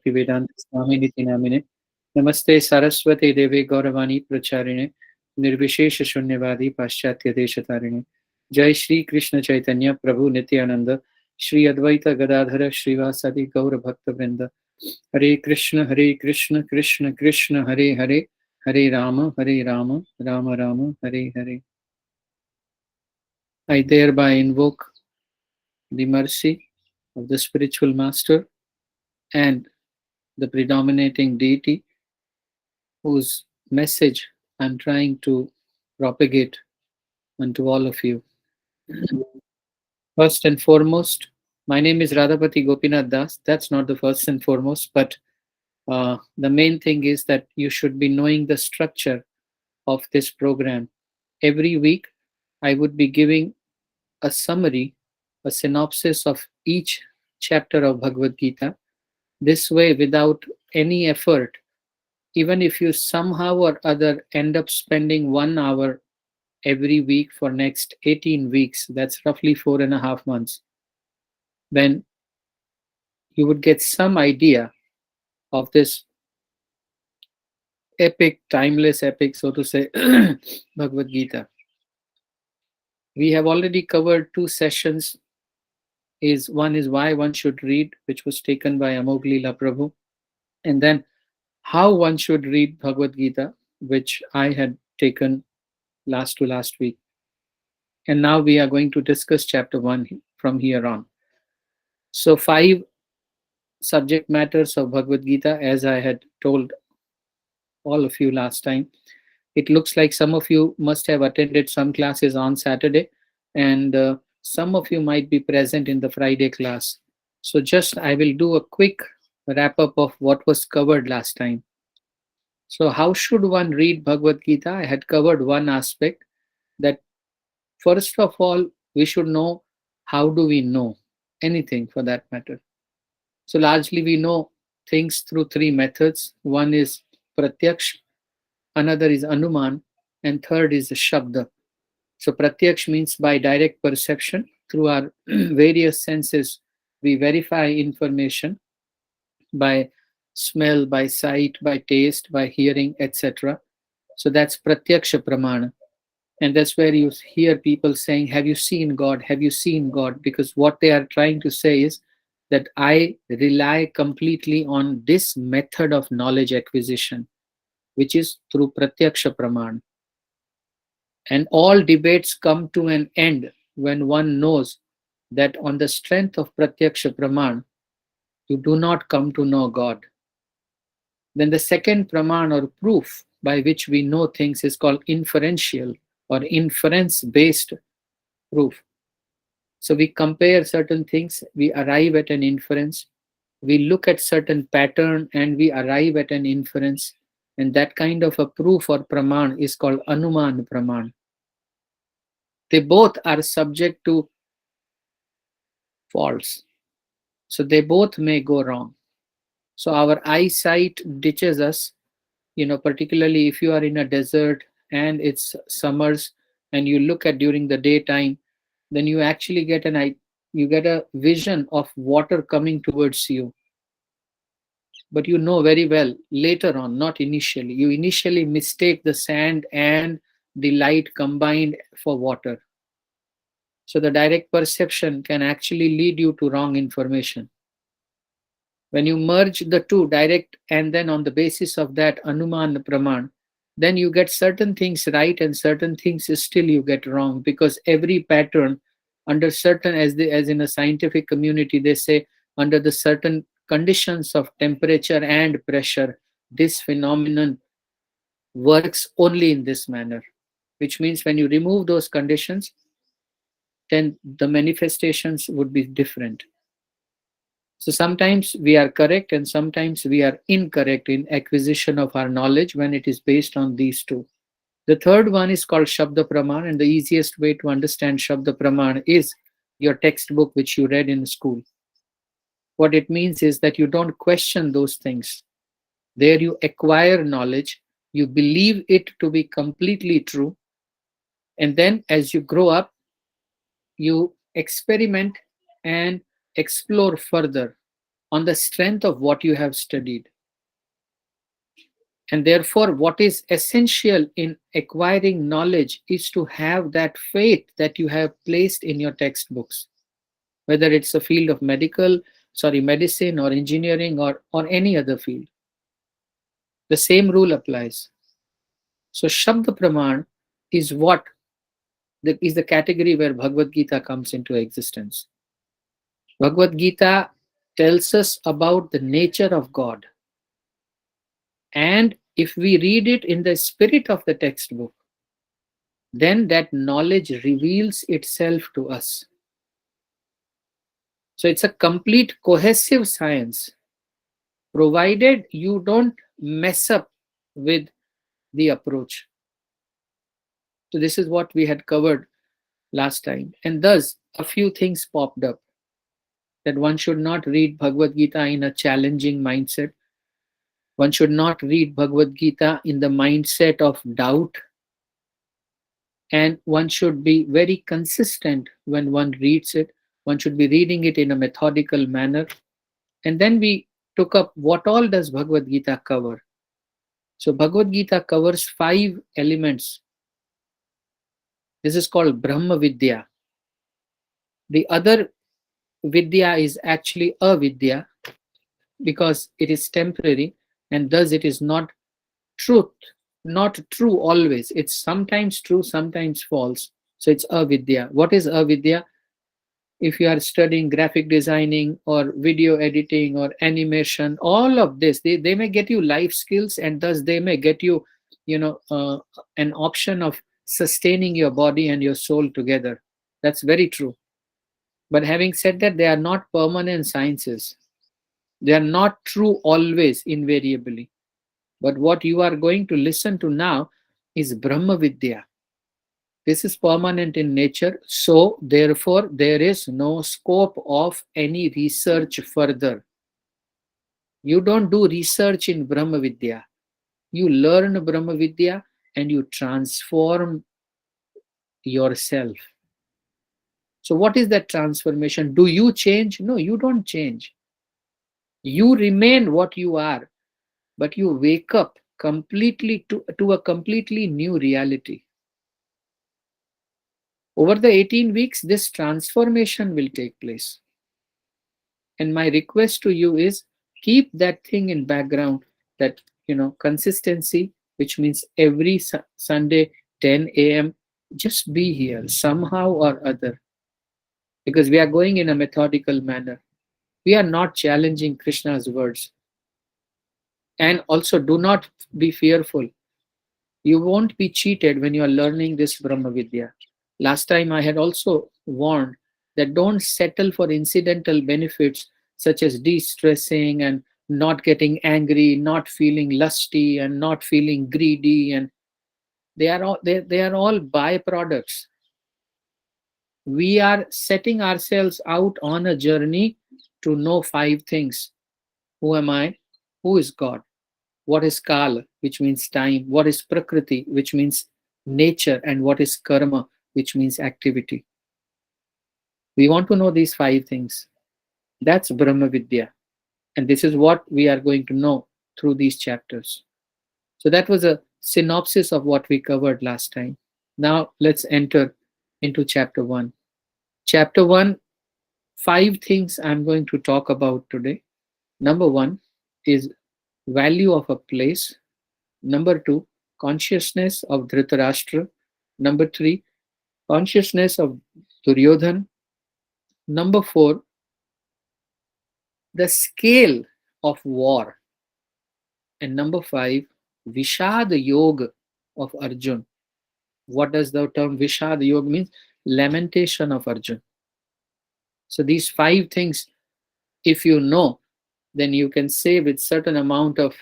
Bhaktivedanta Swami Niti Namine. Namaste Saraswati Devi Gauravani Pracharine. Nirvishesha Shunyavadi Paschatya Deshatarine. Jai Shri Krishna Chaitanya Prabhu Nityananda. Shri Advaita Gadadhara Srivasadi Gaura Bhakta Vrinda. Hare Krishna, Krishna Krishna, Hare Hare. Hare Rama, Rama Rama, Hare Hare. I thereby invoke the mercy of the spiritual master and the predominating deity whose message I'm trying to propagate unto all of you. First and foremost, my name is Radhapati Gopinath Das. That's not the first and foremost, but the main thing is that you should be knowing the structure of this program. Every week, I would be giving a summary, a synopsis of each chapter of Bhagavad Gita. This way, without any effort, even if you somehow or other end up spending 1 hour every week for next 18 weeks, that's roughly 4.5 months, then you would get some idea of this epic, timeless epic, so to say, Bhagavad Gita. We have already covered 2 sessions. One is why one should read, which was taken by Amog Leela Prabhu, and then how one should read Bhagavad Gita, which I had taken last week. And now we are going to discuss chapter 1 from here on. So 5 subject matters of Bhagavad Gita, as I had told all of you last time. It looks like some of you must have attended some classes on Saturday, and some of you might be present in the Friday class. So just I will do a quick wrap up of what was covered last time. So how should one read Bhagavad Gita? I had covered one aspect, that first of all, we should know how do we know anything for that matter. So largely we know things through 3 methods. One is Pratyaksh, another is Anuman, and third is Shabda. So Pratyaksh means by direct perception. Through our various senses, we verify information by smell, by sight, by taste, by hearing, etc. So that's Pratyaksha Pramana. And that's where you hear people saying, have you seen God? Have you seen God? Because what they are trying to say is that I rely completely on this method of knowledge acquisition, which is through Pratyaksha Pramana. And all debates come to an end when one knows that on the strength of Pratyaksha Praman, you do not come to know God. Then the second Praman or proof by which we know things is called inferential or inference-based proof. So we compare certain things, we arrive at an inference, we look at certain pattern and we arrive at an inference, and that kind of a proof or Praman is called Anuman Praman. They both are subject to faults. So they both may go wrong. So our eyesight ditches us, particularly if you are in a desert and it's summers and you look at during the daytime, then you actually get a vision of water coming towards you. But you know very well later on, not initially. You initially mistake the sand and the light combined for water. So the direct perception can actually lead you to wrong information. When you merge the two, direct and then on the basis of that Anuman Praman, then you get certain things right and certain things still you get wrong, because every pattern under certain, as in a scientific community, they say under the certain conditions of temperature and pressure, this phenomenon works only in this manner, which means when you remove those conditions, then the manifestations would be different. So sometimes we are correct and sometimes we are incorrect in acquisition of our knowledge when it is based on these two. The third one is called Shabda Praman, and the easiest way to understand Shabda Praman is your textbook which you read in school. What it means is that you don't question those things. There you acquire knowledge, you believe it to be completely true, and then as you grow up, you experiment and explore further. on the strength of what you have studied. And therefore, what is essential in acquiring knowledge is to have that faith that you have placed in your textbooks, whether it's a field of medicine or engineering or any other field. The same rule applies. So Shabda Praman is is the category where Bhagavad Gita comes into existence. Bhagavad Gita tells us about the nature of God. And if we read it in the spirit of the textbook, then that knowledge reveals itself to us. So it's a complete cohesive science, provided you don't mess up with the approach. So this is what we had covered last time. And thus, a few things popped up. That one should not read Bhagavad Gita in a challenging mindset. One should not read Bhagavad Gita in the mindset of doubt. And one should be very consistent when one reads it. One should be reading it in a methodical manner. And then we took up what all does Bhagavad Gita cover. So Bhagavad Gita covers 5 elements. This is called Brahma Vidya. The other Vidya is actually avidya because it is temporary and thus it is not truth, not true always. It's sometimes true, sometimes false. So it's avidya. What is avidya? If you are studying graphic designing or video editing or animation, all of this, they may get you life skills and thus they may get you, an option of sustaining your body and your soul together. That's very true. But having said that, they are not permanent sciences. They are not true always, invariably. But what you are going to listen to now is Brahma Vidya. This is permanent in nature, so therefore there is no scope of any research further. You don't do research in Brahma Vidya. You learn Brahma Vidya and you transform yourself. So what is that transformation? Do you change? No, you don't change. You remain what you are, but you wake up completely to a completely new reality. Over the 18 weeks, this transformation will take place. And my request to you is keep that thing in background, that, consistency, which means every Sunday, 10 a.m., just be here somehow or other. Because we are going in a methodical manner. We are not challenging Krishna's words. And also, do not be fearful. You won't be cheated when you are learning this Brahma Vidya. Last time I had also warned that don't settle for incidental benefits such as de-stressing and not getting angry, not feeling lusty and not feeling greedy, and they are all byproducts. We are setting ourselves out on a journey to know 5 things. Who am I? Who is God? What is Kala, which means time? What is Prakriti, which means nature? And what is Karma, which means activity? We want to know these 5 things. That's Brahma Vidya. And this is what we are going to know through these chapters. So that was a synopsis of what we covered last time. Now let's enter into chapter 1. Chapter 1, 5 things I'm going to talk about today. Number 1 is value of a place. Number 2, consciousness of Dhritarashtra. Number 3, consciousness of Duryodhan. Number 4, the scale of war. And number 5, Vishad Yoga of Arjun. What does the term Vishad Yoga mean? Lamentation of Arjun. So these 5 things, if you know, then you can say with certain amount of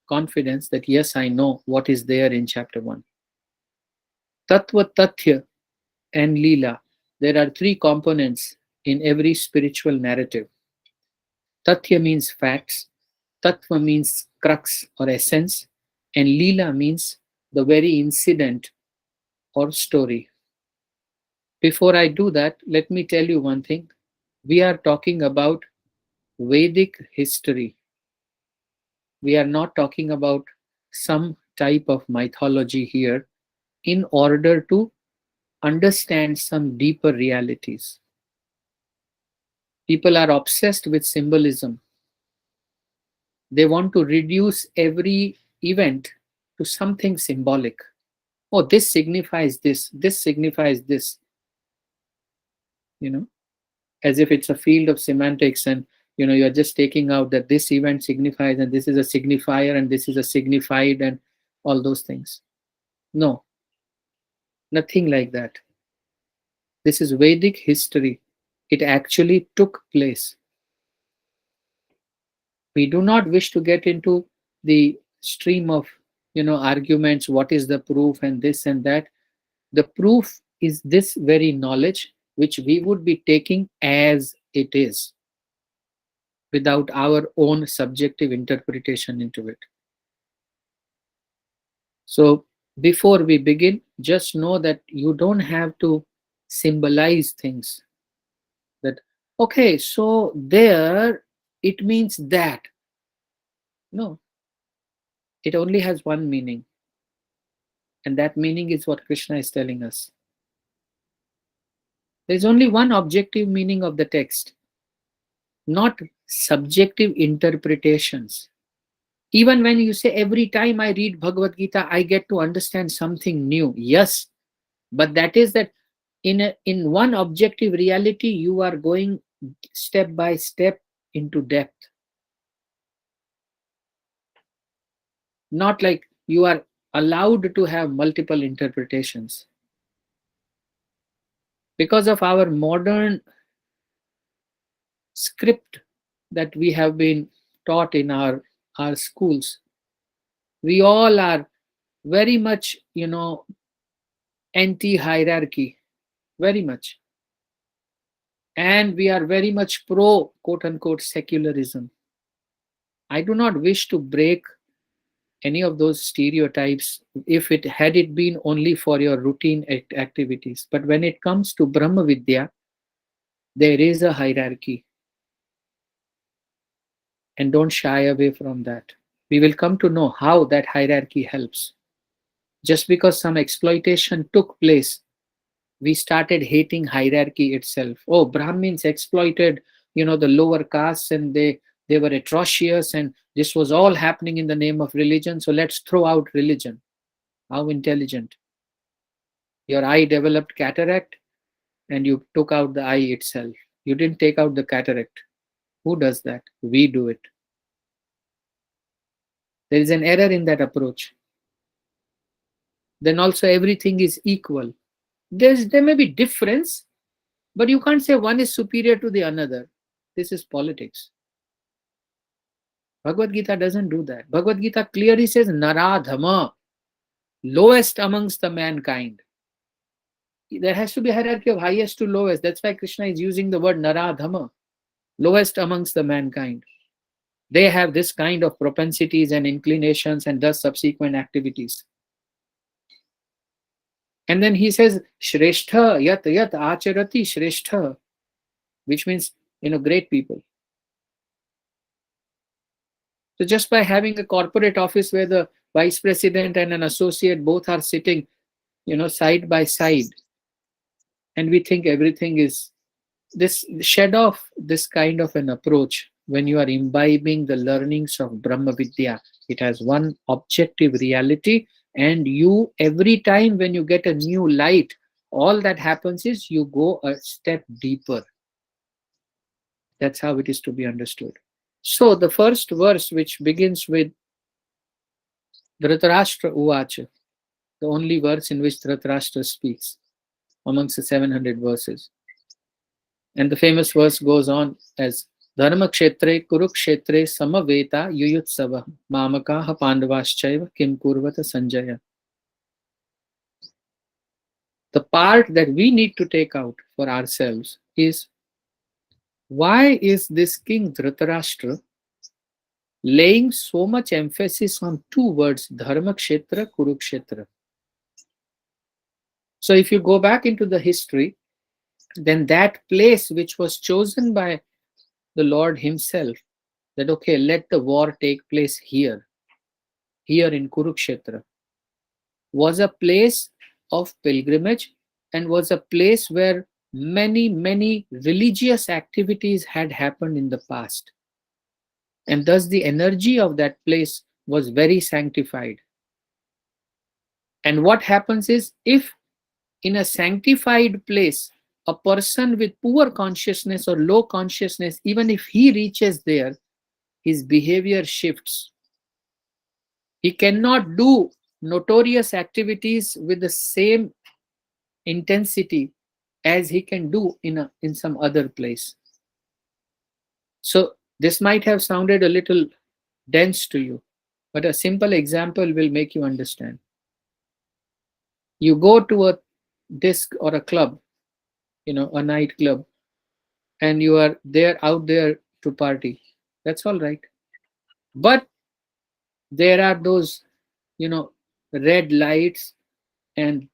confidence that yes, I know what is there in chapter 1. Tattva, Tathya and Leela. There are 3 components in every spiritual narrative. Tathya means facts, Tattva means crux or essence, and Leela means the very incident or story. Before I do that, let me tell you one thing. We are talking about Vedic history. We are not talking about some type of mythology here in order to understand some deeper realities. People are obsessed with symbolism. They want to reduce every event to something symbolic. Oh, this signifies this signifies this, you know, as if it's a field of semantics, and you're just taking out that this event signifies and this is a signifier and this is a signified and all those things. No, nothing like that. This is Vedic history. It actually took place. We do not wish to get into the stream of arguments, what is the proof and this and that. The proof is this very knowledge which we would be taking as it is, without our own subjective interpretation into it. So before we begin, just know that you don't have to symbolize things. That, okay, so there it means that. No, it only has one meaning. And that meaning is what Krishna is telling us. There is only one objective meaning of the text, not subjective interpretations. Even when you say, every time I read Bhagavad Gita, I get to understand something new. Yes, but that is that in one objective reality, you are going step by step into depth. Not like you are allowed to have multiple interpretations. Because of our modern script that we have been taught in our schools, we all are very much anti hierarchy, very much, and we are very much pro quote unquote secularism. I do not wish to break any of those stereotypes if it had it been only for your routine activities, but when it comes to Brahma Vidya, there is a hierarchy, and don't shy away from that. We will come to know how that hierarchy helps. Just because some exploitation took place, we started hating hierarchy itself. Oh, Brahmins exploited the lower castes, and they were atrocious, and this was all happening in the name of religion, so let's throw out religion. How intelligent. Your eye developed cataract and you took out the eye itself. You didn't take out the cataract. Who does that? We do it. There is an error in that approach. Then also everything is equal. There may be difference, but you can't say one is superior to the another. This is politics. Bhagavad Gita doesn't do that. Bhagavad Gita clearly says Naradhama, lowest amongst the mankind. There has to be a hierarchy of highest to lowest. That's why Krishna is using the word Naradhama, lowest amongst the mankind. They have this kind of propensities and inclinations and thus subsequent activities. And then he says, Shreshtha, yat yat acharati Shreshtha, which means, great people. So just by having a corporate office where the vice president and an associate both are sitting, side by side, and we think everything is this, shed off this kind of an approach when you are imbibing the learnings of Brahma Vidya. It has one objective reality, and you, every time when you get a new light, all that happens is you go a step deeper. That's how it is to be understood. So the first verse, which begins with Dhritarashtra Uvacha, the only verse in which Dhritarashtra speaks amongst the 700 verses. And the famous verse goes on as Dharmakshetre Kurukṣetre Samaveta Yuyutsava Mamakaha Pandavaschaiva Kim Kurvata Sanjaya. The part that we need to take out for ourselves is, why is this King Dhritarashtra laying so much emphasis on two words, Dharmakshetra, Kurukṣetra? So if you go back into the history, then that place which was chosen by the Lord himself that, okay, let the war take place here in Kurukṣetra, was a place of pilgrimage and was a place where many religious activities had happened in the past. And thus the energy of that place was very sanctified. And what happens is, if in a sanctified place, a person with poor consciousness or low consciousness, even if he reaches there, his behavior shifts. He cannot do notorious activities with the same intensity as he can do in some other place. So this might have sounded a little dense to you, but a simple example will make you understand. You go to a disc or a club, a nightclub, and you are there out there to party. That's all right. But there are those, red lights and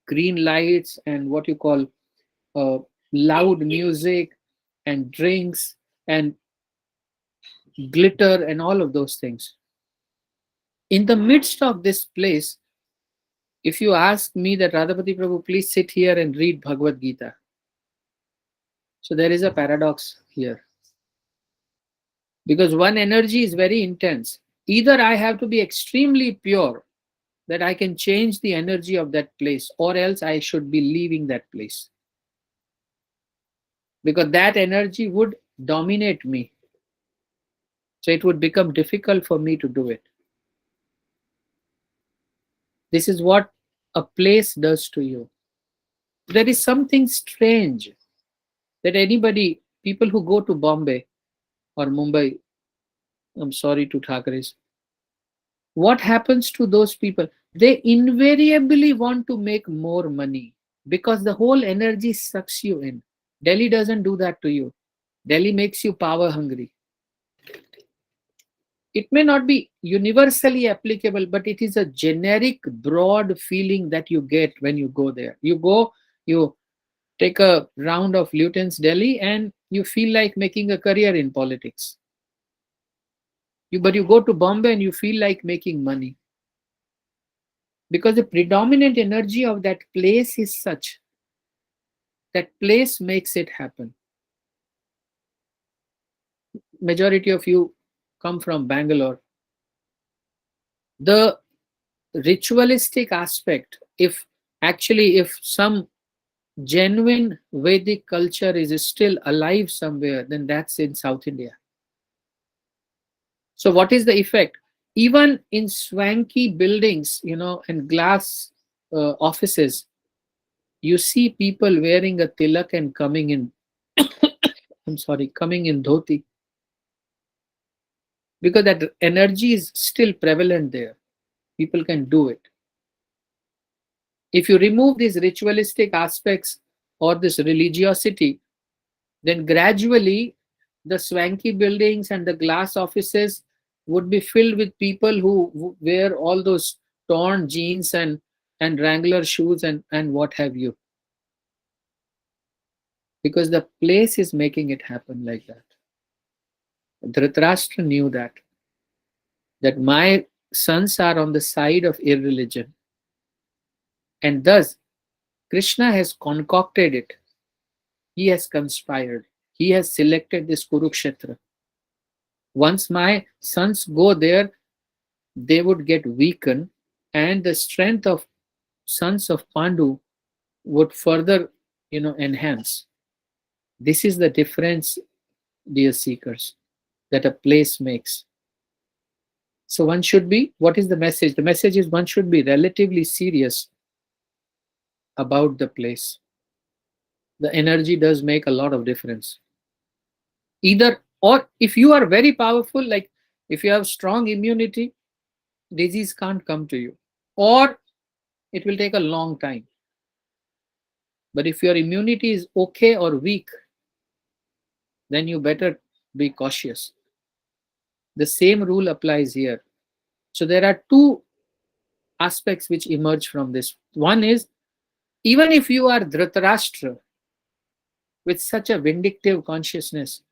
green lights and what you call uh, loud music and drinks and glitter and all of those things. In the midst of this place, if you ask me that, Radhapati Prabhu, please sit here and read Bhagavad Gita. So there is a paradox here. Because one energy is very intense. Either I have to be extremely pure that I can change the energy of that place, or else I should be leaving that place. Because that energy would dominate me. So it would become difficult for me to do it. This is what a place does to you. There is something strange that people who go to Bombay or Mumbai, I'm sorry to Thakares, what happens to those people? They invariably want to make more money because the whole energy sucks you in. Delhi doesn't do that to you. Delhi makes you power hungry. It may not be universally applicable, but it is a generic, broad feeling that you get when you go there. You take a round of Lutyens Delhi, and you feel like making a career in politics. But you go to Bombay and you feel like making money. Because the predominant energy of that place is such. That place makes it happen. Majority of you come from Bangalore. The ritualistic aspect, if some genuine Vedic culture is still alive somewhere, then that's in South India. So what is the effect? Even in swanky buildings, and glass offices, you see people wearing a tilak and coming in dhoti, because that energy is still prevalent there. People can do it. If you remove these ritualistic aspects or this religiosity, then gradually the swanky buildings and the glass offices would be filled with people who wear all those torn jeans and Wrangler shoes and what have you. Because the place is making it happen like that. Dhritarashtra knew that my sons are on the side of irreligion. And thus, Krishna has concocted it. He has conspired. He has selected this Kurukṣetra. Once my sons go there, they would get weakened, and the strength of sons of Pandu would further, enhance. This is the difference, dear seekers, that a place makes. So one should be, what is the message? The message is one should be relatively serious about the place. The energy does make a lot of difference. Or if you are very powerful, like if you have strong immunity, disease can't come to you, or it will take a long time. But if your immunity is okay or weak, then you better be cautious. The same rule applies here. So there are two aspects which emerge from this. One is, even if you are Dhritarashtra with such a vindictive consciousness,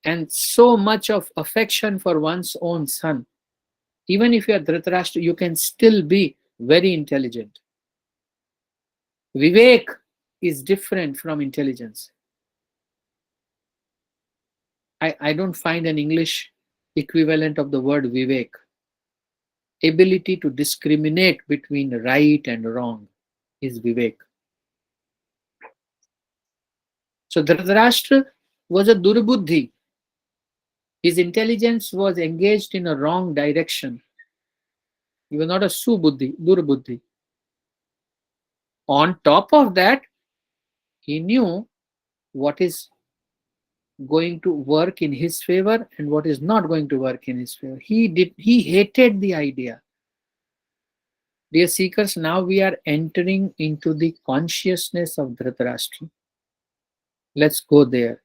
and so much of affection for one's own son. Even if you are Dhritarashtra, you can still be very intelligent. Vivek is different from intelligence. I don't find an English equivalent of the word Vivek. Ability to discriminate between right and wrong is Vivek. So Dhritarashtra was a Durbuddhi. His intelligence was engaged in a wrong direction. He was not a Subuddhi, Durbuddhi. On top of that, he knew what is going to work in his favor and what is not going to work in his favor. He hated the idea. Dear seekers, now we are entering into the consciousness of Dhritarashtra. Let's go there.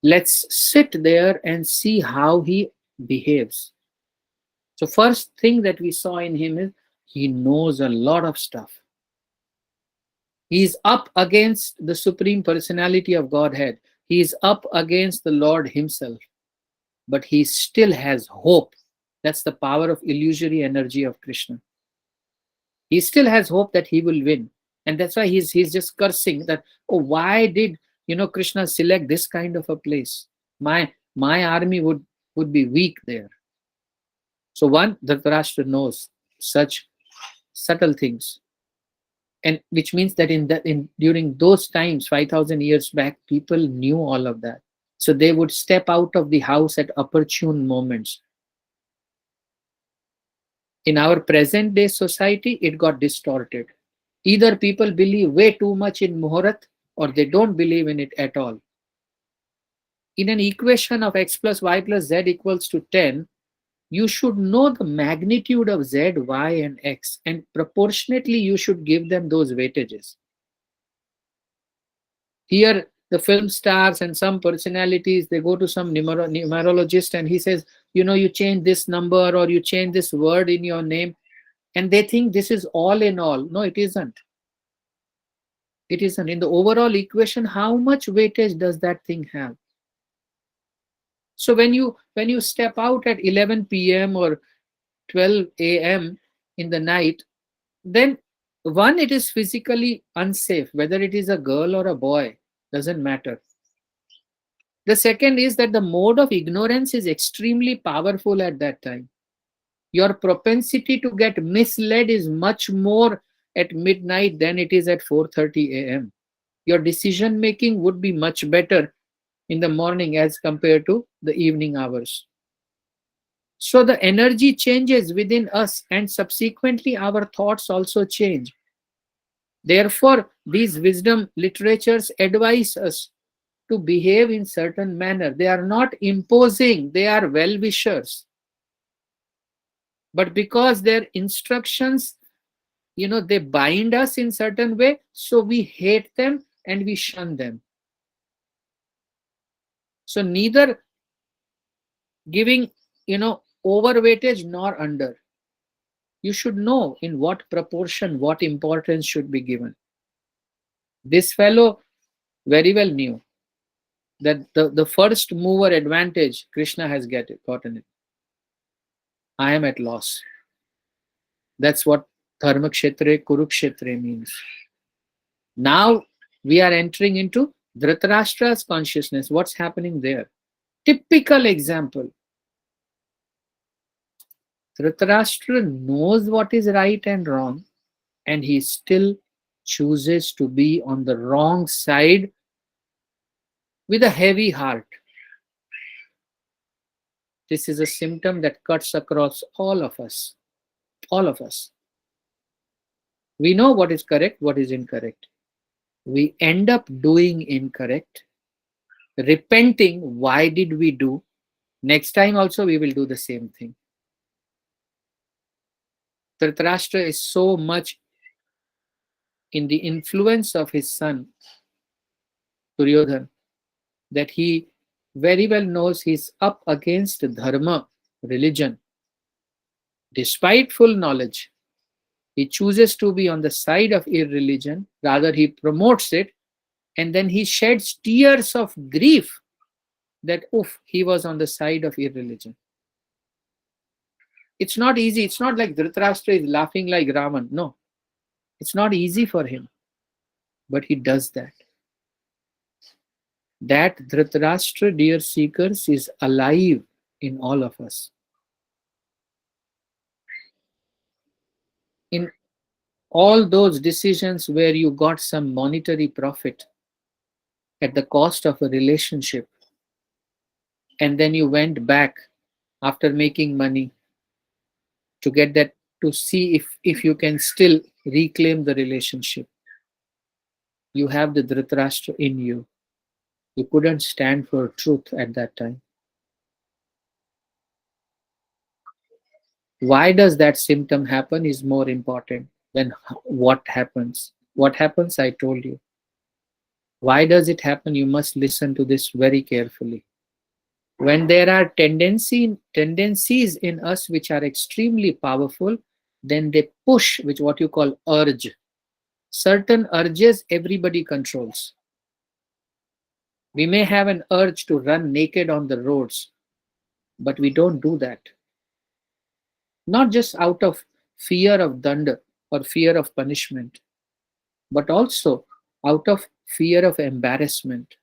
Let's sit there and see how he behaves. So first thing that we saw in him is he knows a lot of stuff. He is up against the Supreme Personality of Godhead. He is up against the Lord himself. But he still has hope. That's the power of illusory energy of Krishna. He still has hope that he will win. And that's why he's just cursing that, oh, why did Krishna select this kind of a place? My army would be weak there. So one, Dhritarashtra knows such subtle things. And which means that during those times, 5,000 years back, people knew all of that. So they would step out of the house at opportune moments. In our present day society, it got distorted. Either people believe way too much in Muhurat or they don't believe in it at all. In an equation of x plus y plus z equals to 10, you should know the magnitude of z, y, and x, and proportionately you should give them those weightages. Here, the film stars and some personalities, they go to some numerologist and he says, you change this number or you change this word in your name, and they think this is all in all. No, it isn't. It isn't. In the overall equation, how much weightage does that thing have? So when you step out at 11 p.m. or 12 a.m. in the night, then one, it is physically unsafe, whether it is a girl or a boy, doesn't matter. The second is that the mode of ignorance is extremely powerful at that time. Your propensity to get misled is much more at midnight than it is at 4:30 a.m. Your decision making would be much better in the morning as compared to the evening hours. So the energy changes within us and subsequently our thoughts also change. Therefore, these wisdom literatures advise us to behave in certain manner. They are not imposing, they are well-wishers. But because their instructions, they bind us in certain way, so we hate them and we shun them. So neither giving, overweightage nor under. You should know in what proportion, what importance should be given. This fellow very well knew that the first mover advantage Krishna has gotten it. I am at loss. That's what Dharmakshètra, Kurukṣetra means. Now we are entering into Dhritarashtra's consciousness. What's happening there? Typical example. Dhritarashtra knows what is right and wrong, and he still chooses to be on the wrong side with a heavy heart. This is a symptom that cuts across all of us. All of us. We know what is correct, what is incorrect. We end up doing incorrect, repenting, why did we do? Next time also we will do the same thing. Dhritarashtra is so much in the influence of his son, Duryodhana, that he very well knows he's up against dharma, religion. Despite full knowledge, he chooses to be on the side of irreligion, rather he promotes it, and then he sheds tears of grief that, oof, he was on the side of irreligion. It's not easy. It's not like Dhritarashtra is laughing like Raman. No, it's not easy for him, but he does that. That Dhritarashtra, dear seekers, is alive in all of us. In all those decisions where you got some monetary profit at the cost of a relationship, and then you went back after making money to get that, to see if you can still reclaim the relationship. You have the Dhritarashtra in you. You couldn't stand for truth at that time. Why does that symptom happen is more important than what happens. What happens, I told you. Why does it happen? You must listen to this very carefully. When there are tendencies in us which are extremely powerful, then they push, which what you call urge. Certain urges everybody controls. We may have an urge to run naked on the roads, but we don't do that. Not just out of fear of danda or fear of punishment, but also out of fear of embarrassment.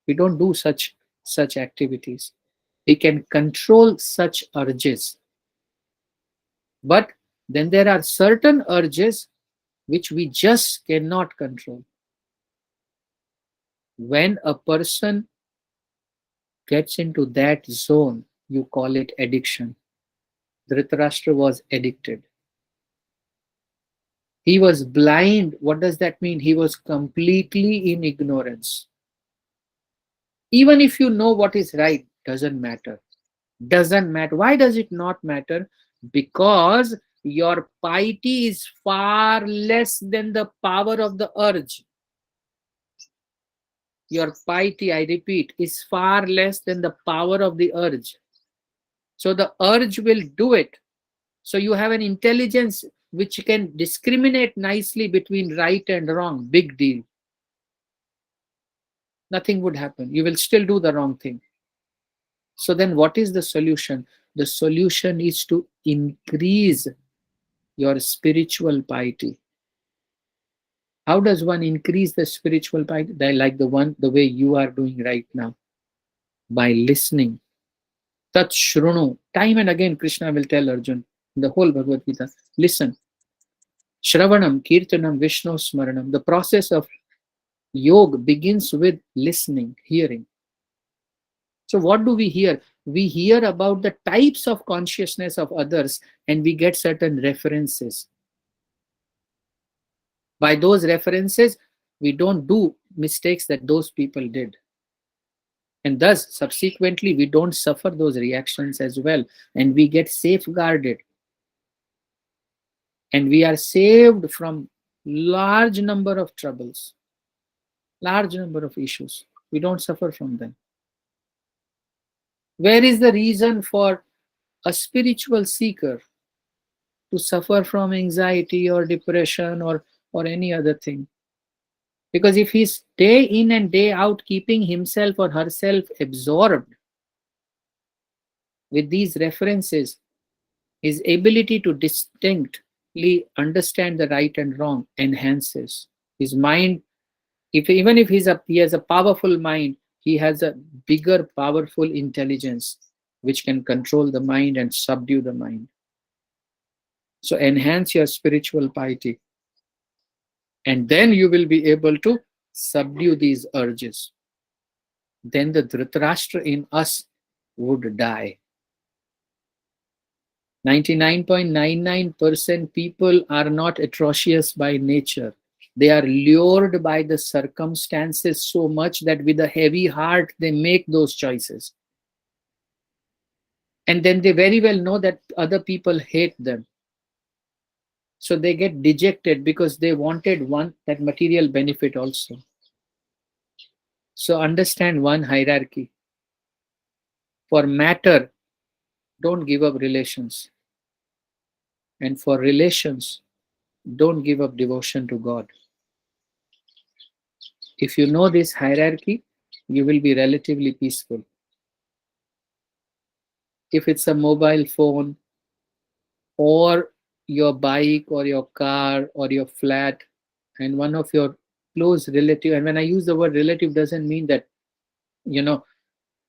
We don't do such activities. We can control such urges. But then there are certain urges which we just cannot control. When a person gets into that zone, you call it addiction. Dhritarashtra was addicted. He was blind. What does that mean? He was completely in ignorance. Even if you know what is right, doesn't matter. Doesn't matter. Why does it not matter? Because your piety is far less than the power of the urge. Your piety, I repeat, is far less than the power of the urge. So the urge will do it. So you have an intelligence which can discriminate nicely between right and wrong. Big deal. Nothing would happen. You will still do the wrong thing. So then what is the solution? The solution is to increase your spiritual piety. How does one increase the spiritual piety? Like the way you are doing right now. By listening. Tat Shrunu. Time and again Krishna will tell Arjun in the whole Bhagavad Gita, listen. Shravanam, Kirtanam, Vishnu Smaranam. The process of yoga begins with listening, hearing. So what do we hear? We hear about the types of consciousness of others and we get certain references. By those references, we don't do mistakes that those people did. And thus, subsequently, we don't suffer those reactions as well. And we get safeguarded. And we are saved from large number of troubles, large number of issues. We don't suffer from them. Where is the reason for a spiritual seeker to suffer from anxiety or depression or any other thing? Because if he's day in and day out keeping himself or herself absorbed with these references, his ability to distinctly understand the right and wrong enhances. His mind, even if he has a powerful mind, he has a bigger, powerful intelligence which can control the mind and subdue the mind. So enhance your spiritual piety. And then you will be able to subdue these urges. Then the Dhritarashtra in us would die. 99.99% people are not atrocious by nature. They are lured by the circumstances so much that with a heavy heart they make those choices. And then they very well know that other people hate them. So they get dejected because they wanted that material benefit also. So understand one hierarchy. For matter, don't give up relations. And for relations, don't give up devotion to God. If you know this hierarchy, you will be relatively peaceful. If it's a mobile phone or your bike or your car or your flat and one of your close relative, and when I use the word relative doesn't mean that, you know,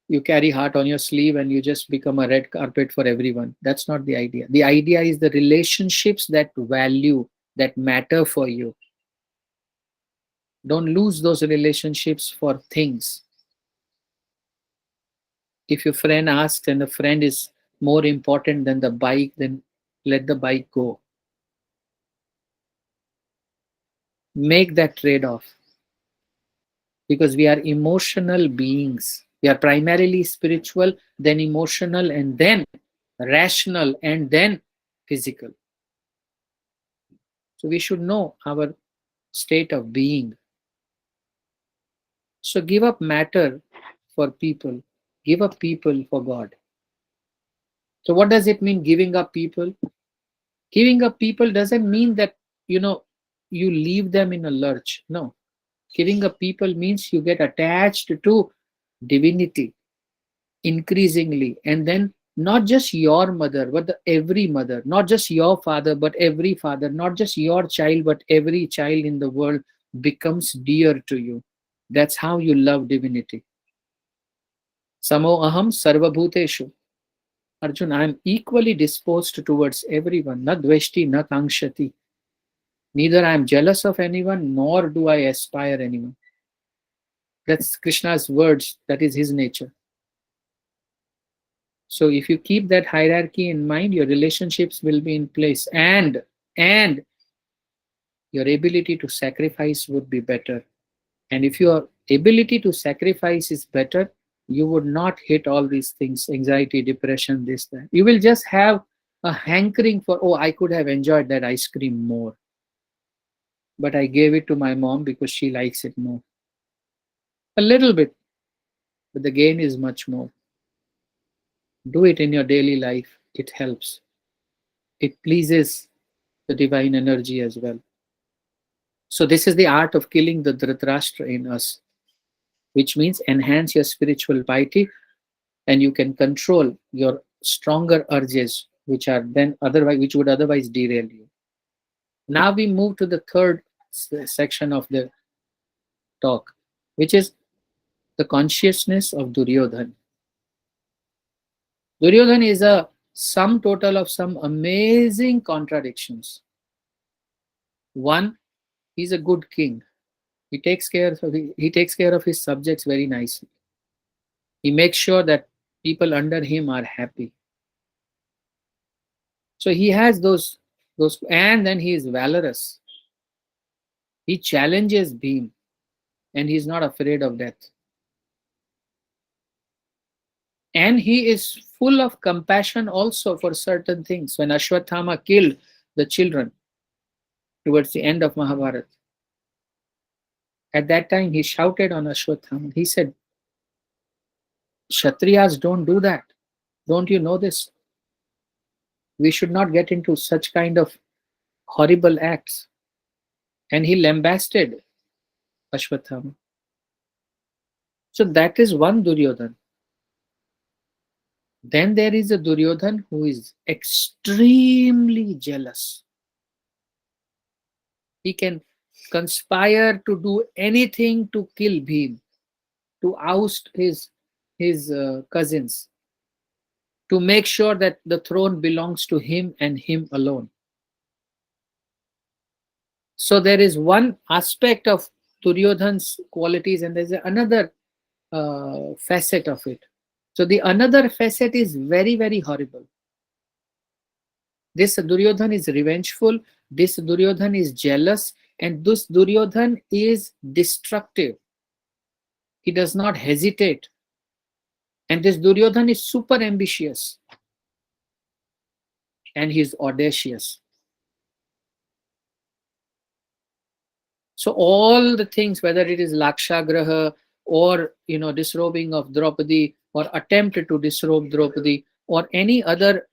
you carry heart on your sleeve and you just become a red carpet for everyone. That's not the idea. The idea is the relationships that value, that matter for you. Don't lose those relationships for things. If your friend asks and the friend is more important than the bike, then let the bike go. Make that trade off, because we are emotional beings. We are primarily spiritual, then emotional, and then rational, and then physical. So we should know our state of being. So give up matter for people, give up people for God. So what does it mean, giving up people? Giving up people doesn't mean that, you know, you leave them in a lurch. No. Giving up people means you get attached to divinity increasingly, and then not just your mother but every mother, not just your father but every father, not just your child but every child in the world becomes dear to you. That's how you love divinity. Samo aham sarvabhuteshu. Arjun, I am equally disposed towards everyone. Na dveshti na kangshati. Neither I am jealous of anyone nor do I aspire anyone. That's Krishna's words. That is his nature. So if you keep that hierarchy in mind, your relationships will be in place, and your ability to sacrifice would be better. And if your ability to sacrifice is better, you would not hit all these things, anxiety, depression, this, that. You will just have a hankering for, oh, I could have enjoyed that ice cream more, but I gave it to my mom because she likes it more. A little bit, but the gain is much more. Do it in your daily life. It helps. It pleases the divine energy as well. So this is the art of killing the Dhritarashtra in us, which means enhance your spiritual piety, and you can control your stronger urges, which are then otherwise, which would otherwise derail you. Now we move to the third section of the talk, which is the consciousness of Duryodhan. Duryodhan is a sum total of some amazing contradictions. One, he's a good king. He takes care of his subjects very nicely. He makes sure that people under him are happy. So he has those, and then he is valorous. He challenges Bhim, and he's not afraid of death. And he is full of compassion also for certain things. When Ashwatthama killed the children towards the end of Mahabharata, at that time he shouted on Ashwatthama. He said, Kshatriyas don't do that. Don't you know this? We should not get into such kind of horrible acts. And he lambasted Ashwatthama. So that is one Duryodhan. Then there is a Duryodhan who is extremely jealous. He can conspire to do anything to kill Bhim, to oust his cousins, to make sure that the throne belongs to him and him alone. So there is one aspect of Duryodhan's qualities, and there's another facet of it. So the another facet is very, very horrible. This Duryodhan is revengeful, this Duryodhan is jealous, and this Duryodhan is destructive. He does not hesitate. And this Duryodhan is super ambitious. And he is audacious. So all the things, whether it is Lakshagraha or disrobing of Draupadi or attempt to disrobe Draupadi or any other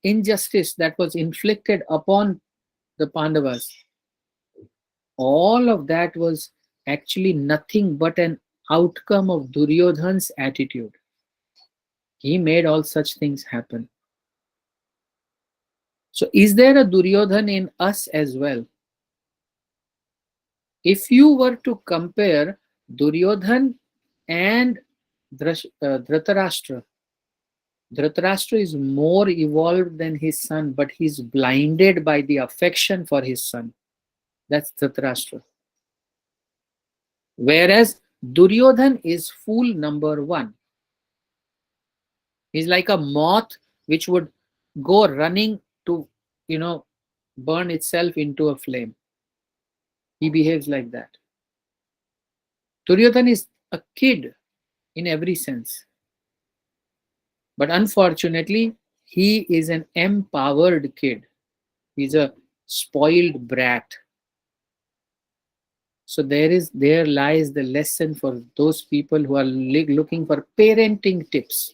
injustice that was inflicted upon the Pandavas, all of that was actually nothing but an outcome of Duryodhan's attitude. He made all such things happen. So, is there a Duryodhan in us as well? If you were to compare Duryodhan and Dhritarashtra, Dhritarashtra is more evolved than his son, but he's blinded by the affection for his son. That's Dhritarashtra. Whereas Duryodhan is fool number one. He's like a moth which would go running to, you know, burn itself into a flame. He behaves like that. Duryodhan is a kid in every sense. But unfortunately, he is an empowered kid. He's a spoiled brat. So there lies the lesson for those people who are looking for parenting tips.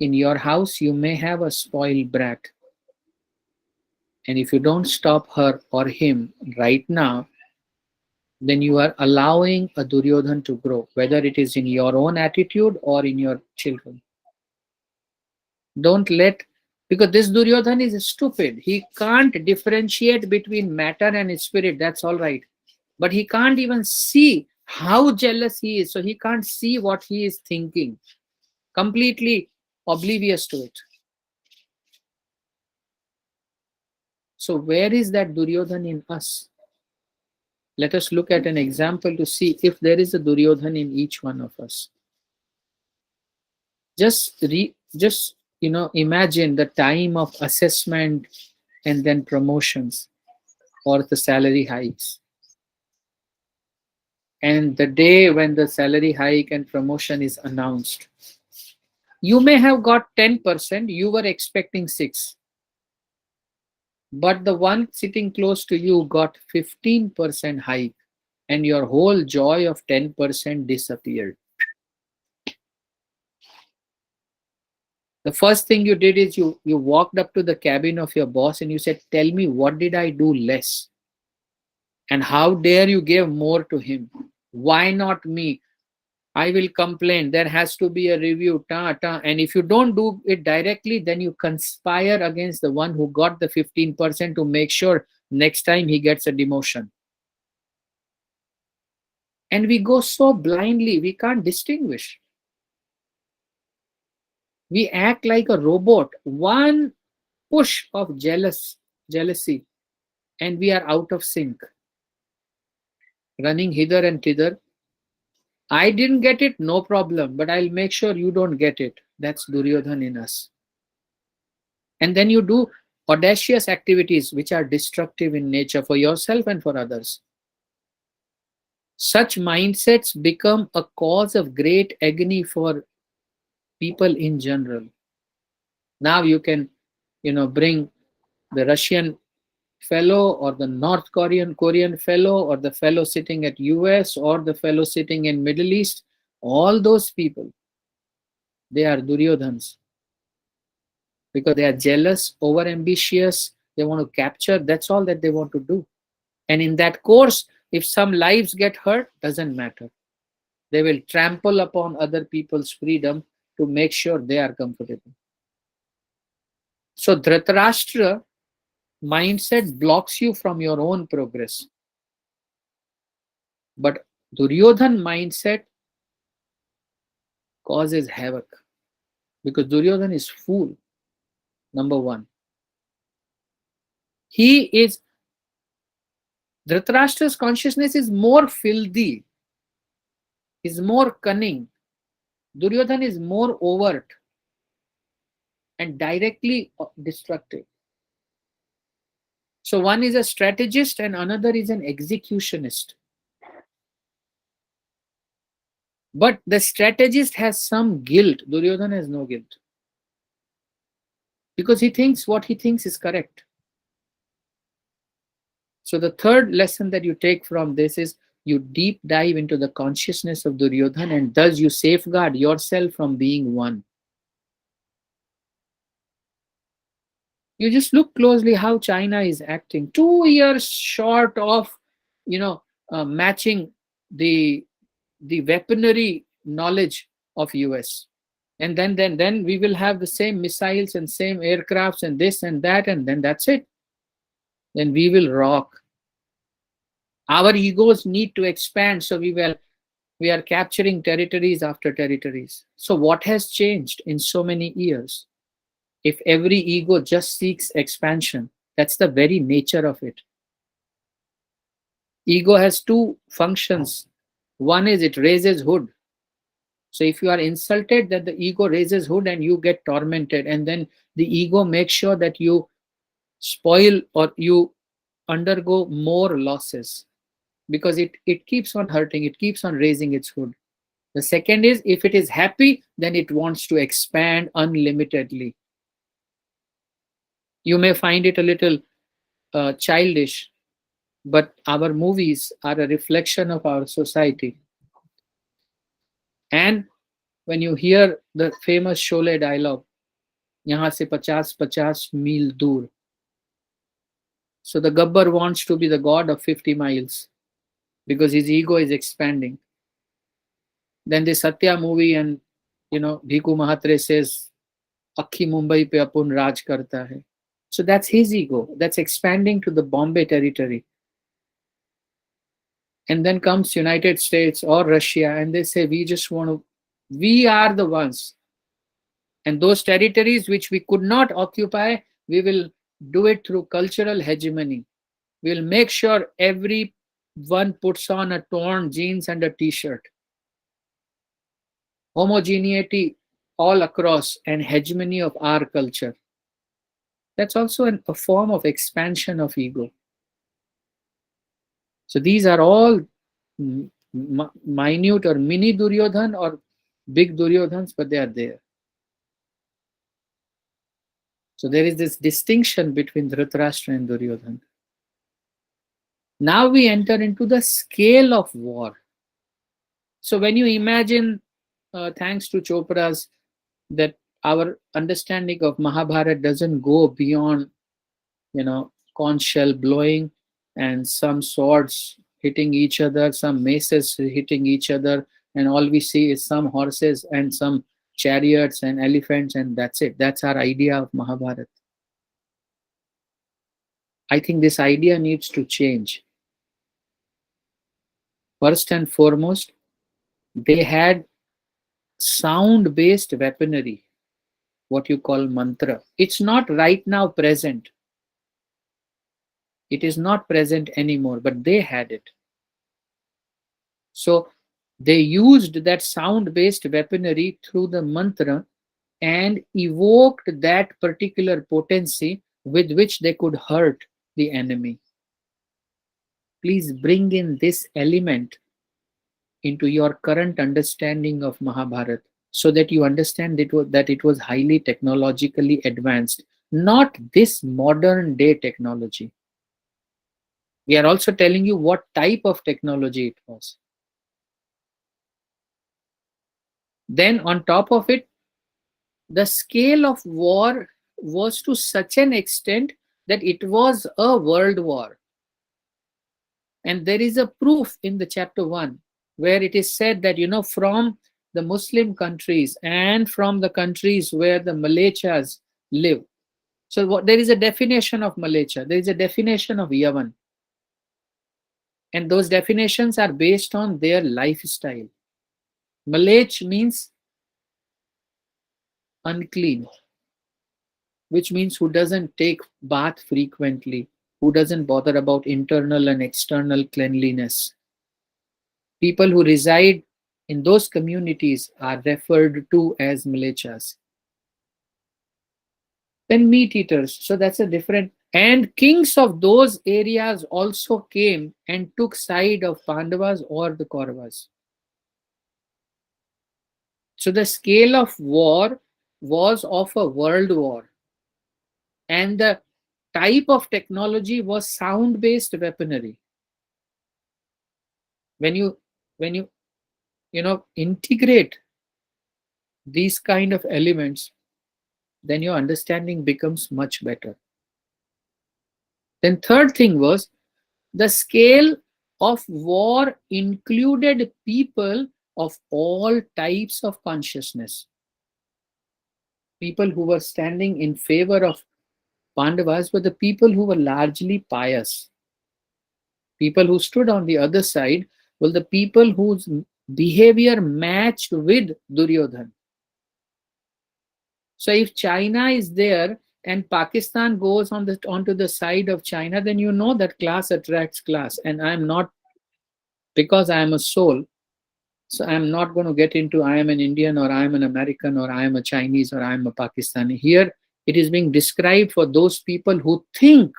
In your house, you may have a spoiled brat. And if you don't stop her or him right now, then you are allowing a Duryodhan to grow, whether it is in your own attitude or in your children. Don't let, because this Duryodhan is stupid. He can't differentiate between matter and spirit. That's all right. But he can't even see how jealous he is. So he can't see what he is thinking. Completely oblivious to it. So where is that Duryodhan in us? Let us look at an example to see if there is a Duryodhan in each one of us. Just imagine the time of assessment and then promotions or the salary hikes. And the day when the salary hike and promotion is announced, you may have got 10%, you were expecting 6. But the one sitting close to you got 15% hike, and your whole joy of 10% disappeared. The first thing you did is you walked up to the cabin of your boss and you said, "Tell me, what did I do less? And how dare you give more to him? Why not me? I will complain. There has to be a review." And if you don't do it directly, then you conspire against the one who got the 15% to make sure next time he gets a demotion. And we go so blindly, we can't distinguish. We act like a robot. One push of jealousy, and we are out of sync, running hither and thither. I didn't get it, no problem, but I'll make sure you don't get it. That's Duryodhan in us. And then you do audacious activities which are destructive in nature for yourself and for others. Such mindsets become a cause of great agony for people in general. Now you can, bring the Russian fellow or the North Korean fellow or the fellow sitting at US or the fellow sitting in Middle East. All those people, they are Duryodhans because they are jealous, over ambitious. They want to capture. That's all that they want to do. And in that course, if some lives get hurt, doesn't matter. They will trample upon other people's freedom to make sure they are comfortable. So Dhritarashtra mindset blocks you from your own progress. But Duryodhan mindset causes havoc because Duryodhan is fool, number one. Dhritarashtra's consciousness is more filthy, is more cunning. Duryodhan is more overt and directly destructive. So one is a strategist and another is an executionist. But the strategist has some guilt. Duryodhan has no guilt. Because he thinks what he thinks is correct. So the third lesson that you take from this is you deep dive into the consciousness of Duryodhan and thus you safeguard yourself from being one. You just look closely how China is acting. 2 years short of, matching the weaponry knowledge of US. And then we will have the same missiles and same aircrafts and this and that, and then that's it. Then we will rock. Our egos need to expand, so we are capturing territories after territories. So what has changed in so many years? If every ego just seeks expansion, that's the very nature of it. Ego has two functions. One is it raises hood. So if you are insulted, then the ego raises hood and you get tormented, and then the ego makes sure that you spoil or you undergo more losses, because it keeps on hurting, it keeps on raising its hood. The second is, if it is happy, then it wants to expand unlimitedly. You may find it a little childish, but our movies are a reflection of our society. And when you hear the famous Sholay dialogue, "Yahan se 50 mil dur." So the Gabbar wants to be the god of 50 miles because his ego is expanding. Then the Satya movie, and Bhiku Mahatre says, "Akhi Mumbai pe apun raj karta hai." So that's his ego. That's expanding to the Bombay territory. And then comes United States or Russia, and they say, we are the ones. And those territories which we could not occupy, we will do it through cultural hegemony. We'll make sure everyone puts on a torn jeans and a t-shirt. Homogeneity all across and hegemony of our culture. That's also a form of expansion of ego. So these are all minute or mini Duryodhan or big Duryodhans, but they are there. So there is this distinction between Dhritarashtra and Duryodhan. Now we enter into the scale of war. So when you imagine, thanks to Chopra's, that our understanding of Mahabharata doesn't go beyond, conch shell blowing and some swords hitting each other, some maces hitting each other, and all we see is some horses and some chariots and elephants, and that's it. That's our idea of Mahabharata. I think this idea needs to change. First and foremost, they had sound-based weaponry, what you call mantra. It's not right now present. It is not present anymore, but they had it. So they used that sound-based weaponry through the mantra and evoked that particular potency with which they could hurt the enemy. Please bring in this element into your current understanding of Mahabharata, so that you understand that it was highly technologically advanced, not this modern day technology. We are also telling you what type of technology it was. Then on top of it, the scale of war was to such an extent that it was a world war. And there is a proof in the chapter 1 where it is said that, from the Muslim countries and from the countries where the Malechas live. So there is a definition of Malecha, there is a definition of Yavan. And those definitions are based on their lifestyle. Malech means unclean, which means who doesn't take bath frequently, who doesn't bother about internal and external cleanliness. People who reside in those communities are referred to as Malechas. Then meat eaters, so that's a different. And kings of those areas also came and took side of Pandavas or the Kauravas. So the scale of war was of a world war. And the type of technology was sound-based weaponry. When you integrate these kind of elements, then your understanding becomes much better. Then third thing was the scale of war included people of all types of consciousness. People who were standing in favor of Pandavas were the people who were largely pious. People who stood on the other side were the people whose behavior matched with Duryodhan. So if China is there and Pakistan goes onto the side of China, then you know that class attracts class. And I'm not, because I am a soul, so I'm not going to get into I am an Indian or I am an American or I am a Chinese or I am a Pakistani. Here it is being described for those people who think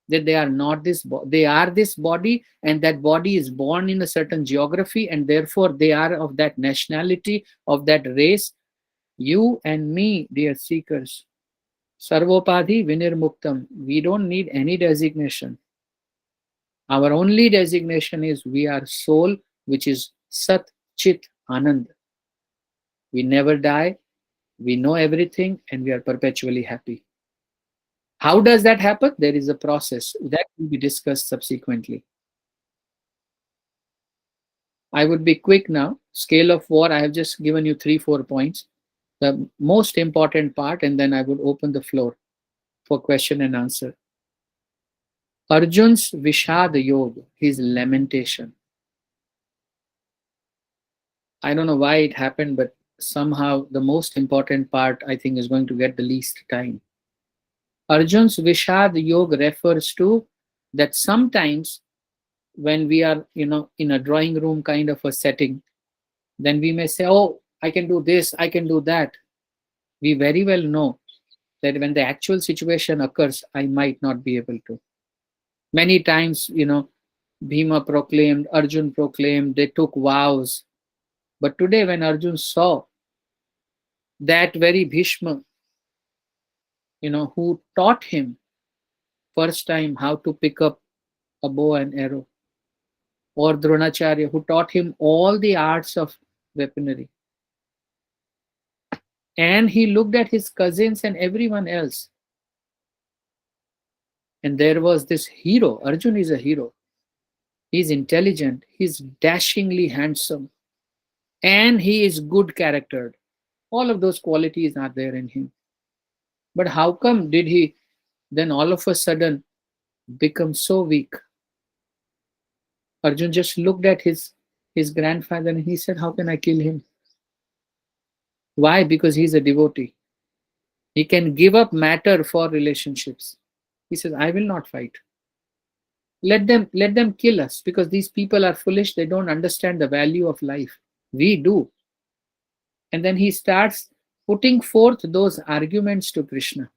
that they are not this, they are this body, and that body is born in a certain geography, and therefore they are of that nationality, of that race. You and me, dear seekers, Sarvopadhi Vinirmuktam, we don't need any designation. Our only designation is we are soul, which is Sat Chit Anand. We never die, we know everything, and we are perpetually happy. How does that happen? There is a process that will be discussed subsequently. I would be quick now. Scale of war, I have just given you 3-4 points. The most important part, and then I would open the floor for question and answer. Arjun's Vishad Yog, his lamentation. I don't know why it happened, but somehow the most important part, I think, is going to get the least time. Arjun's Vishad Yog refers to that sometimes when we are, in a drawing room kind of a setting, then we may say, oh, I can do this, I can do that. We very well know that when the actual situation occurs, I might not be able to. Many times, Bhima proclaimed, Arjun proclaimed, they took vows. But today, when Arjun saw that very Bhishma, who taught him first time how to pick up a bow and arrow, or Dronacharya, who taught him all the arts of weaponry, and he looked at his cousins and everyone else, and there was this hero. Arjun is a hero. He's intelligent, he's dashingly handsome, and he is good charactered. All of those qualities are there in him. But how come did he then all of a sudden become so weak? Arjun just looked at his grandfather and he said, how can I kill him? Why? Because he's a devotee. He can give up matter for relationships. He says, I will not fight. Let them kill us, because these people are foolish. They don't understand the value of life. We do. And then he starts putting forth those arguments to Krishna.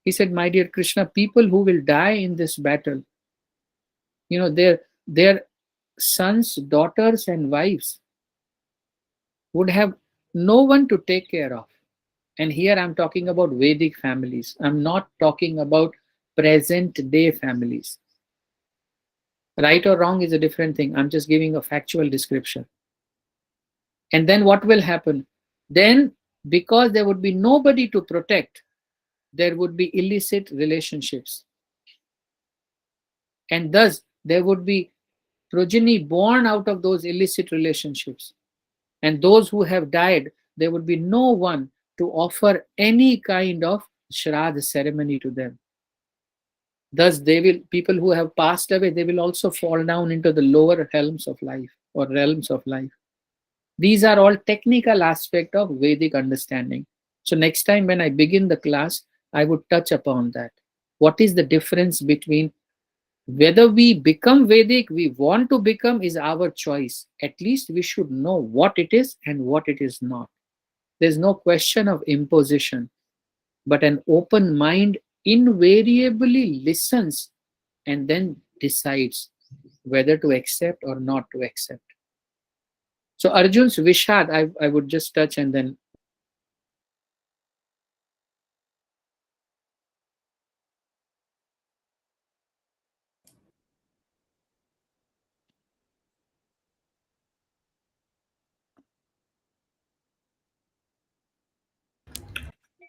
He said, my dear Krishna, people who will die in this battle, their sons, daughters, and wives would have no one to take care of. And here I'm talking about Vedic families. I'm not talking about present day families. Right or wrong is a different thing. I'm just giving a factual description. And then what will happen? Then, because there would be nobody to protect, there would be illicit relationships. And thus, there would be progeny born out of those illicit relationships. And those who have died, there would be no one to offer any kind of Shraddha ceremony to them. Thus, people who have passed away, they will also fall down into the lower realms of life or realms of life. These are all technical aspects of Vedic understanding. So next time when I begin the class, I would touch upon that. What is the difference between whether we become Vedic, we want to become, is our choice. At least we should know what it is and what it is not. There's no question of imposition, but an open mind invariably listens and then decides whether to accept or not to accept. So Arjun's Vishad, I would just touch and then.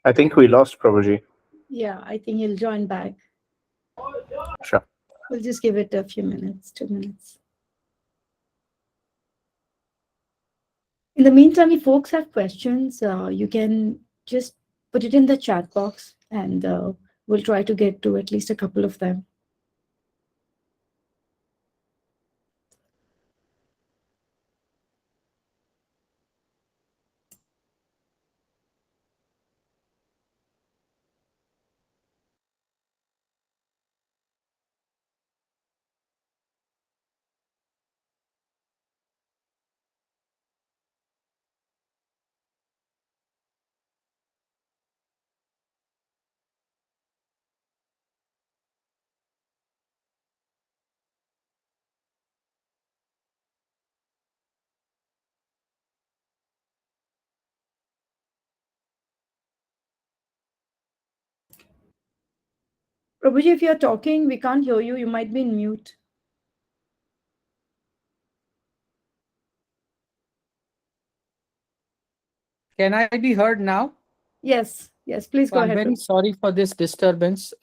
I think we lost Prabhuji. Yeah, I think he'll join back. Sure. We'll just give it a few minutes, 2 minutes. In the meantime, if folks have questions, you can just put it in the chat box and we'll try to get to at least a couple of them. Prabhuji, if you're talking, we can't hear you. You might be in mute. Can I be heard now? Yes, yes, please So go I'm ahead, very Prabhuji. sorry for this disturbance.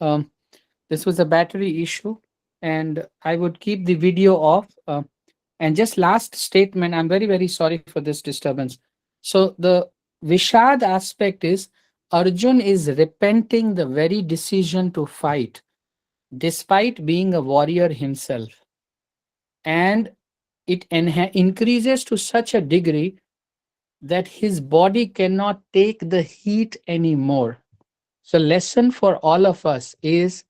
This was a battery issue, and I would keep the video off. And just last statement, I'm very, very sorry for this disturbance. So the Vishad aspect is Arjun is repenting the very decision to fight, despite being a warrior himself. And it increases to such a degree that his body cannot take the heat anymore. So, lesson for all of us is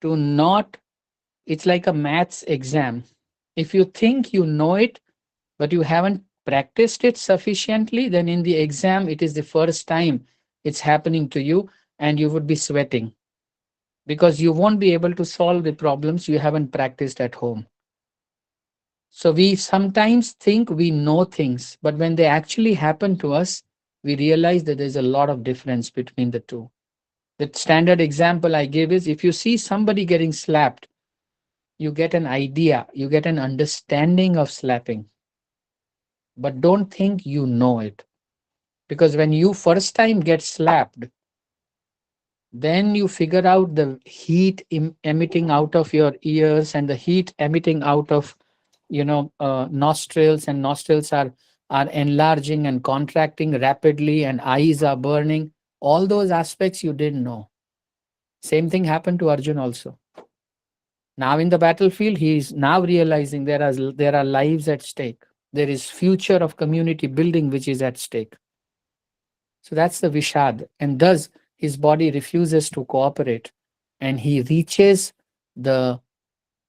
to not, it's like a maths exam. If you think you know it, but you haven't practiced it sufficiently, then in the exam, it is the first time it's happening to you, and you would be sweating because you won't be able to solve the problems you haven't practiced at home. So we sometimes think we know things, but when they actually happen to us, we realize that there's a lot of difference between the two. The standard example I give is if you see somebody getting slapped, you get an idea, you get an understanding of slapping, but don't think you know it. Because when you first time get slapped, then you figure out the heat emitting out of your ears and the heat emitting out of nostrils, and nostrils are enlarging and contracting rapidly, and eyes are burning. All those aspects you didn't know. Same thing happened to Arjun also. Now in the battlefield, he is now realizing there are lives at stake. There is future of community building which is at stake. So that's the Vishad. And thus his body refuses to cooperate. And he reaches the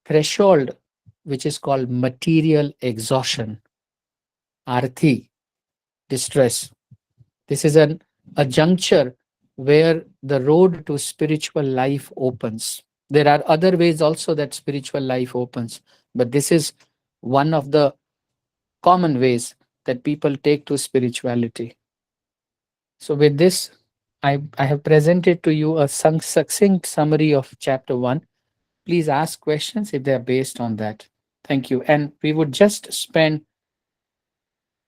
threshold which is called material exhaustion, arthi, distress. This is a juncture where the road to spiritual life opens. There are other ways also that spiritual life opens, but this is one of the common ways that people take to spirituality. So, with this, I have presented to you a succinct summary of chapter 1. Please ask questions if they are based on that. Thank you. And we would just spend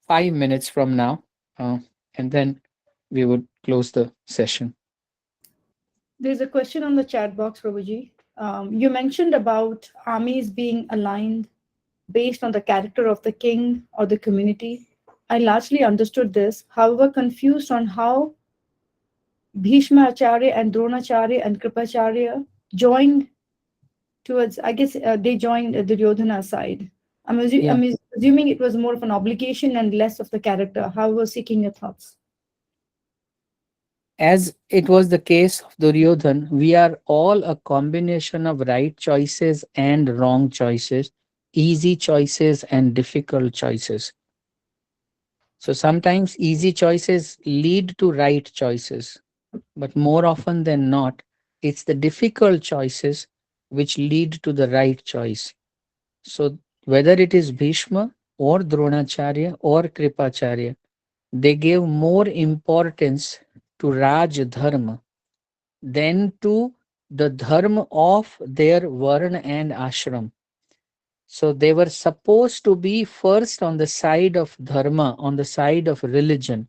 5 minutes from now, uh, and then we would close the session. There's a question on the chat box, Prabhuji. You mentioned about armies being aligned based on the character of the king or the community. I largely understood this, however, confused on how Bhishma Acharya and Dronacharya and Kripacharya joined towards, I guess they joined Duryodhana's side. Yeah. I'm assuming it was more of an obligation and less of the character. However, seeking your thoughts. As it was the case of Duryodhan, we are all a combination of right choices and wrong choices, easy choices and difficult choices. So sometimes easy choices lead to right choices, but more often than not, it's the difficult choices which lead to the right choice. So whether it is Bhishma or Dronacharya or Kripacharya, they gave more importance to Raj Dharma than to the dharma of their varna and ashram. So they were supposed to be first on the side of dharma, on the side of religion.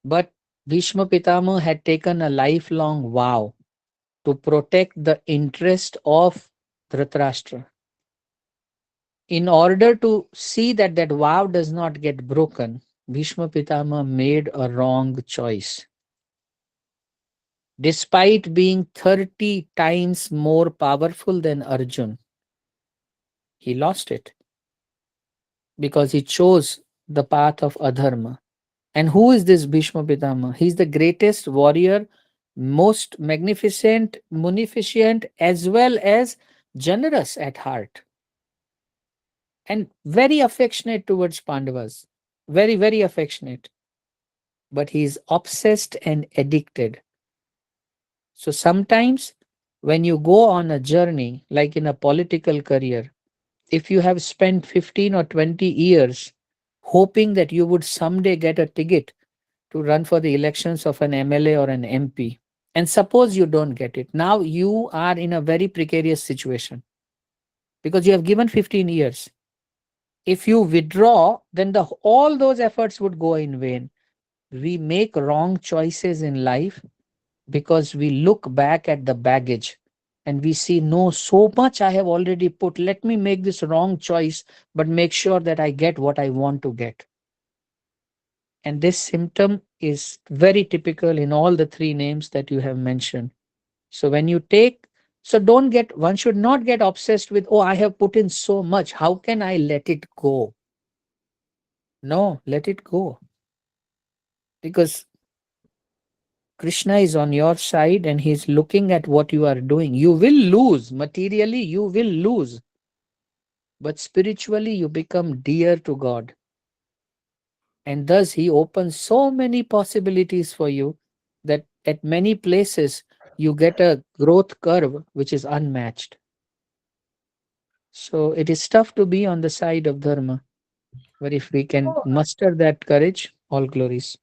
But Bhishma Pitama had taken a lifelong vow to protect the interest of Dhritarashtra. In order to see that that vow does not get broken, Bhishma Pitama made a wrong choice. Despite being 30 times more powerful than Arjun, he lost it because he chose the path of adharma. And who is this Bhishma Pitama? He's the greatest warrior, most magnificent, munificent, as well as generous at heart, and very affectionate towards Pandavas. Very, very affectionate. But he's obsessed and addicted. So sometimes when you go on a journey, like in a political career, if you have spent 15 or 20 years hoping that you would someday get a ticket to run for the elections of an MLA or an MP, and suppose you don't get it, now you are in a very precarious situation because you have given 15 years. If you withdraw, then all those efforts would go in vain. We make wrong choices in life because we look back at the baggage and we see, no, so much I have already put. Let me make this wrong choice, but make sure that I get what I want to get. And this symptom is very typical in all the three names that you have mentioned. So when you take, so don't get, one should not get obsessed with, oh, I have put in so much. How can I let it go? No, let it go. Because Krishna is on your side and he's looking at what you are doing. You will lose materially, you will lose, but spiritually, you become dear to God. And thus, He opens so many possibilities for you that at many places you get a growth curve which is unmatched. So, it is tough to be on the side of Dharma, but if we can Oh, muster that courage, all glories.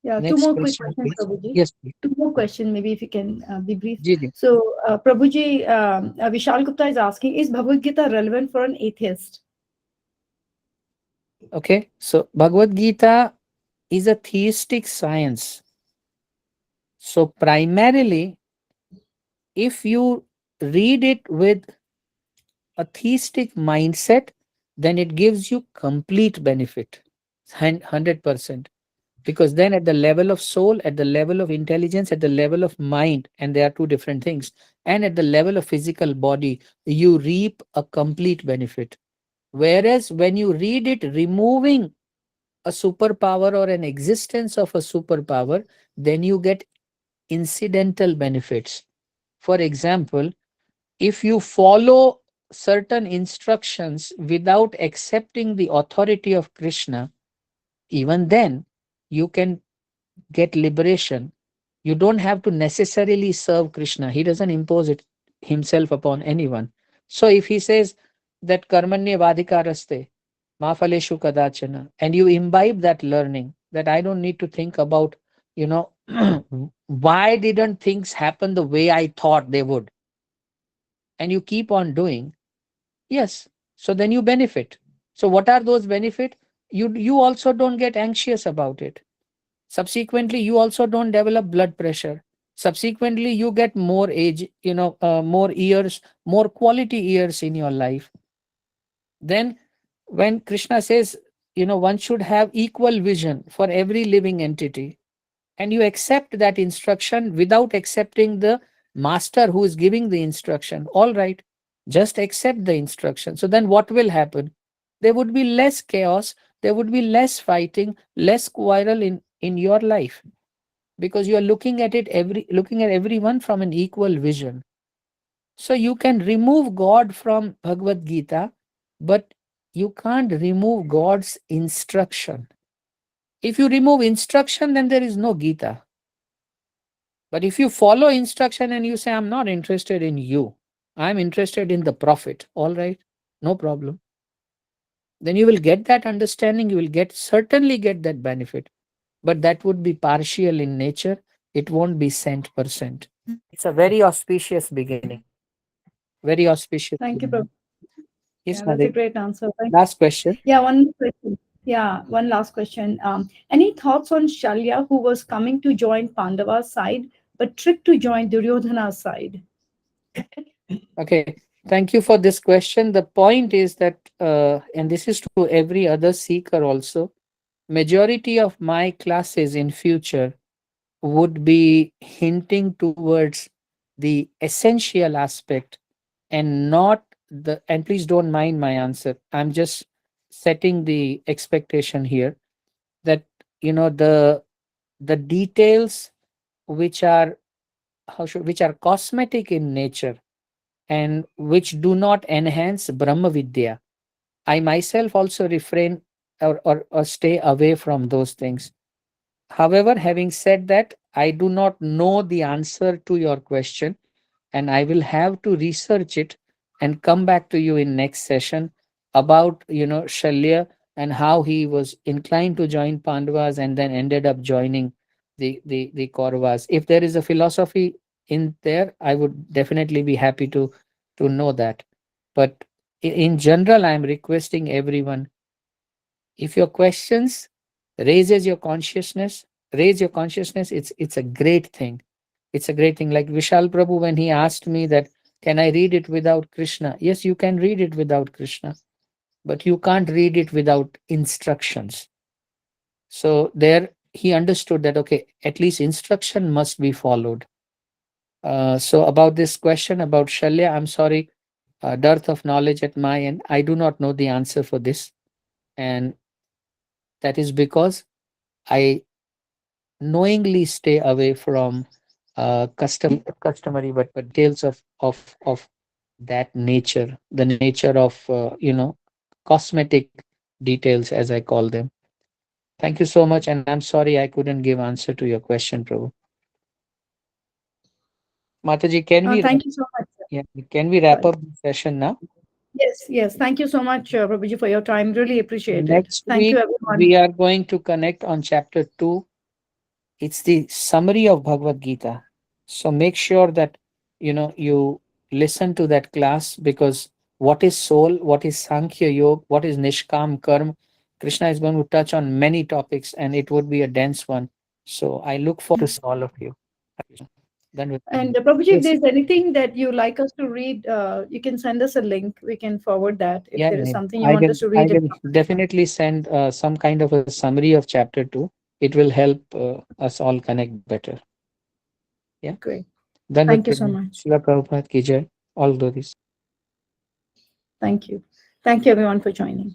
yeah, two Next more quick question, questions, please. Prabhuji. Yes, please. Two more questions, maybe if you can be brief. Ji, ji. So, Prabhuji, Vishal Gupta is asking, is Bhagavad Gita relevant for an atheist? Okay, so Bhagavad Gita is a theistic science. So, primarily, if you read it with a theistic mindset, then it gives you complete benefit, 100%. Because then, at the level of soul, at the level of intelligence, at the level of mind, and there are two different things, and at the level of physical body, you reap a complete benefit. Whereas when you read it removing a superpower or an existence of a superpower, then you get incidental benefits. For example, if you follow certain instructions without accepting the authority of Krishna, even then you can get liberation. You don't have to necessarily serve Krishna. He doesn't impose it himself upon anyone. So if he says that karmanya vadikaraste, mafaleshu kadachana, and you imbibe that learning, that I don't need to think about, you know, why didn't things happen the way I thought they would, and you keep on doing, yes, so then you benefit. So what are those benefit? You also don't get anxious about it. Subsequently, you also don't develop blood pressure. Subsequently, you get more age, more years, more quality years in your life. Then when Krishna says, one should have equal vision for every living entity, and you accept that instruction without accepting the master who is giving the instruction, all right, just accept the instruction. So then what will happen? There would be less chaos, there would be less fighting, less quarrel in your life, because you are looking at everyone from an equal vision. So you can remove God from Bhagavad Gita, but you can't remove God's instruction. If you remove instruction, then there is no Gita. But if you follow instruction and you say, I'm not interested in you, I'm interested in the prophet, all right, no problem. Then you will get that understanding, you will certainly get that benefit. But that would be partial in nature. It won't be 100%. It's a very auspicious beginning. Very auspicious Thank you, beginning. Prabhuji. Yes, Yeah, that's a Madhu. great answer. Last question. Yeah, one more question. Yeah, one last question. Any thoughts on Shalya, who was coming to join Pandava's side but tricked to join Duryodhana's side? Okay, thank you for this question. The point is that, and this is to every other seeker also, majority of my classes in future would be hinting towards the essential aspect and not the, and please don't mind my answer. I'm just setting the expectation here that, the details which are, which are cosmetic in nature and which do not enhance Brahma Vidya. I myself also refrain, or stay away from those things. However, having said that, I do not know the answer to your question, and I will have to research it and come back to you in next session about, Shalya and how he was inclined to join Pandavas and then ended up joining the Kauravas. If there is a philosophy in there, I would definitely be happy to know that. But in general, I am requesting everyone, if your questions raises your consciousness, raise your consciousness, it's a great thing. It's a great thing. Like Vishal Prabhu, when he asked me that, can I read it without Krishna? Yes, you can read it without Krishna, but you can't read it without instructions. So there he understood that, okay, at least instruction must be followed. So about this question about Shalya, I'm sorry, dearth of knowledge at my end. I do not know the answer for this. And that is because I knowingly stay away from customary, but details of that nature, the nature of, cosmetic details, as I call them. Thank you so much, and I'm sorry I couldn't give answer to your question, Prabhu. Mataji, Thank you so much, sir. yeah, can we wrap Sorry. up the session now? Yes, yes. Thank you so much, Prabhuji, for your time. Really appreciate it. Next Thank you, week everyone. we are going to connect on chapter 2. It's the summary of Bhagavad Gita. So make sure that, you listen to that class, because what is soul, what is Sankhya Yoga, what is Nishkam Karma, Krishna is going to touch on many topics, and it would be a dense one. So I look forward to see all of you. Then with And Prabhuji, if yes, there's anything that you like us to read, you can send us a link. We can forward that if yeah, there is yeah. something you I want will us to I read. will definitely send some kind of a summary of chapter 2. It will help us all connect better. Yeah. Great. Done Thank with you so much. Srila Prabhupada ki jai. All those. Thank you. Thank you, everyone, for joining.